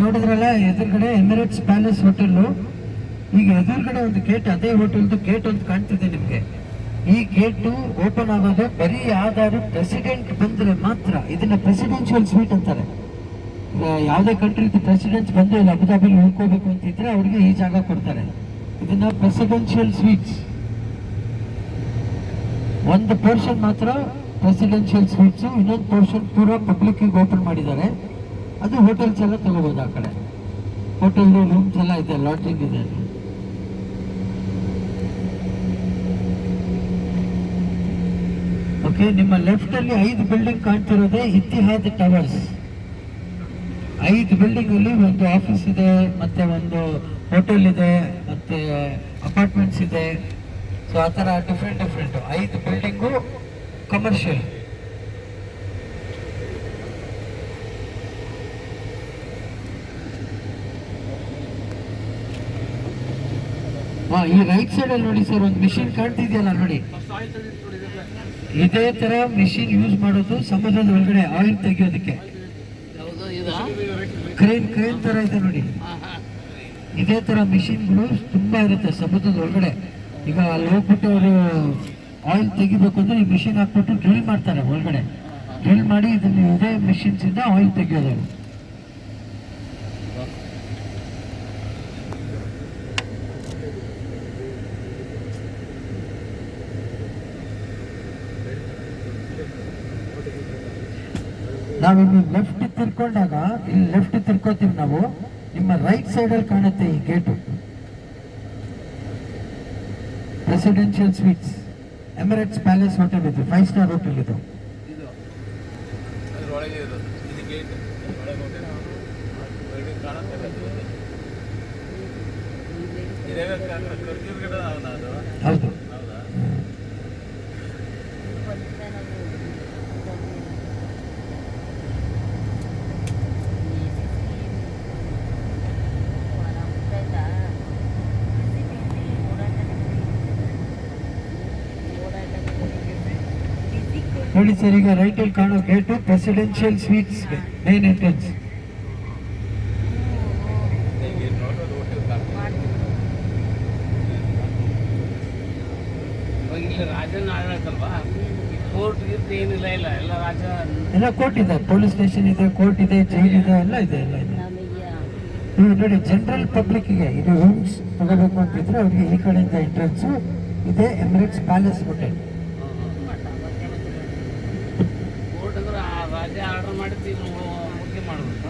ನೋಡಿದ್ರಲ್ಲ ಎದುರುಗಡೆ Emirates palace hotel. ಈಗ ಎದುರುಗಡೆ ಒಂದು ಗೇಟ್, ಅದೇ ಹೋಟೆಲ್ದು ಗೇಟ್ ಒಂದು ಕಾಣ್ತಿದೆ ನಿಮಗೆ. ಈ ಗೇಟು ಓಪನ್ ಆಗೋದು ಬರೀ ಯಾವ್ದಾದ್ರು ಪ್ರೆಸಿಡೆಂಟ್ ಬಂದ್ರೆ ಮಾತ್ರ. ಇದನ್ನ ಪ್ರೆಸಿಡೆನ್ಷಿಯಲ್ ಸ್ವೀಟ್ ಅಂತಾರೆ. ಯಾವುದೇ ಕಂಟ್ರಿ ಪ್ರೆಸಿಡೆಂಟ್ಸ್ ಬಂದು ಇಲ್ಲಿ ಅಬುದಾಬಿಲಿ ಉಳ್ಕೋಬೇಕು ಅಂತಿದ್ರೆ ಅವ್ರಿಗೆ ಈ ಜಾಗ ಕೊಡ್ತಾರೆ. ಇದನ್ನ ಪ್ರೆಸಿಡೆನ್ಷಿಯಲ್ ಸ್ವೀಟ್ಸ್. ಒಂದು ಪೋರ್ಷನ್ ಮಾತ್ರ ಪ್ರೆಸಿಡೆನ್ಷಿಯಲ್ ಸ್ವೀಟ್ಸ್, ಇನ್ನೊಂದು ಪೋರ್ಷನ್ ಪೂರಾ ಪಬ್ಲಿಕ್ ಓಪನ್ ಮಾಡಿದ್ದಾರೆ. ಅದು ಹೋಟೆಲ್ಸ್ ಎಲ್ಲ ತಗೋಬಹುದು. ಆ ಕಡೆ ಹೋಟೆಲ್ ರೂಮ್ಸ್ ಎಲ್ಲ ಇದೆ, ಲಾಡ್ಜಿಂಗ್ ಇದೆ. ಓಕೆ, ನಿಮ್ಮ ಲೆಫ್ಟ್ ಅಲ್ಲಿ 5 ಬಿಲ್ಡಿಂಗ್ ಕಾಣ್ತಿರೋದೇ ಇತಿಹಾದ್ ಟವರ್ಸ್. 5 ಬಿಲ್ಡಿಂಗ್ ಅಲ್ಲಿ ಒಂದು ಆಫೀಸ್ ಇದೆ, ಮತ್ತೆ ಒಂದು ಹೋಟೆಲ್ ಇದೆ, ಮತ್ತೆ ಅಪಾರ್ಟ್ಮೆಂಟ್ಸ್ ಇದೆ. ಸೊ ಆ ಥರ ಡಿಫ್ರೆಂಟ್ 5 ಬಿಲ್ಡಿಂಗು ಕಮರ್ಷಿಯಲ್. ಈ ರೈಟ್ ಸೈಡ್ ಅಲ್ಲಿ ನೋಡಿ ಸರ್, ಒಂದು ಮಿಷಿನ್ ಕಾಣ್ತಿದೆಯಲ್ಲ ನೋಡಿ. ಇದೇ ತರ ಮಿಷಿನ್ ಯೂಸ್ ಮಾಡೋದು ಸಮುದ್ರದ ಒಳಗಡೆ ಆಯಿಲ್ ತೆಗಿಯೋದಕ್ಕೆ. ಕ್ರೇನ್ ತರ ಇದೆ ನೋಡಿ. ಇದೇ ತರ ಮಿಷಿನ್ಗಳು ತುಂಬಾ ಇರುತ್ತೆ ಸಮುದ್ರದ ಒಳಗಡೆ. ಈಗ ಅಲ್ಲಿ ಹೋಗ್ಬಿಟ್ಟು ಅವರು ಆಯಿಲ್ ತೆಗಿಬೇಕು ಅಂದ್ರೆ ಈ ಮಿಷಿನ್ ಹಾಕ್ಬಿಟ್ಟು ಡ್ರಿಲ್ ಮಾಡ್ತಾರೆ ಒಳಗಡೆ. ಡ್ರಿಲ್ ಮಾಡಿ ಇದನ್ನ ಇದೇ ಮಿಷಿನ್ಸ್ ಇಂದ ಆಯಿಲ್ ತೆಗಿಯೋದು. ನಾವಿಲ್ಲಿ ಲೆಫ್ಟ್ ತಿರ್ಕೊಂಡಾಗ, ಇಲ್ಲಿ ಲೆಫ್ಟ್ ತಿರ್ಕೋತೀವಿ ನಾವು, ನಿಮ್ಮ ರೈಟ್ ಸೈಡ್ ಅಲ್ಲಿ ಕಾಣುತ್ತೆ ಈ gate. Presidential sweets, Emirates Palace hotel ಇದು, 5 ಸ್ಟಾರ್ ಹೋಟೆಲ್ ಇದು. ಹೌದು. ನೋಡಿ ಸರ್, ಈಗ ರೈಟ್ ಅಲ್ಲಿ ಕಾಣೋ gate presidential sweets main entrance. ಎಲ್ಲ ಕೋರ್ಟ್ ಇದೆ, ಪೊಲೀಸ್ ಸ್ಟೇಷನ್ ಇದೆ, ಕೋರ್ಟ್ ಇದೆ, ಜೈಲ್ ಇದೆ, ಎಲ್ಲ ಇದೆ. ನೋಡಿ, ಜನರಲ್ ಪಬ್ಲಿಕ್ಗೆ ಇದು ರೂಮ್ಸ್ ತಗೋಬೇಕು ಅಂತಿದ್ರೆ ಅವ್ರಿಗೆ ಈ ಕಡೆಯಿಂದ ಎಂಟ್ರೆನ್ಸ್ ಇದೆ. Emirates Palace hotel. ರಾಜ ಆರ್ಡರ್ ಮಾಡಿದ್ದು ಮುಖ್ಯ ಮಾಡಬೇಕು.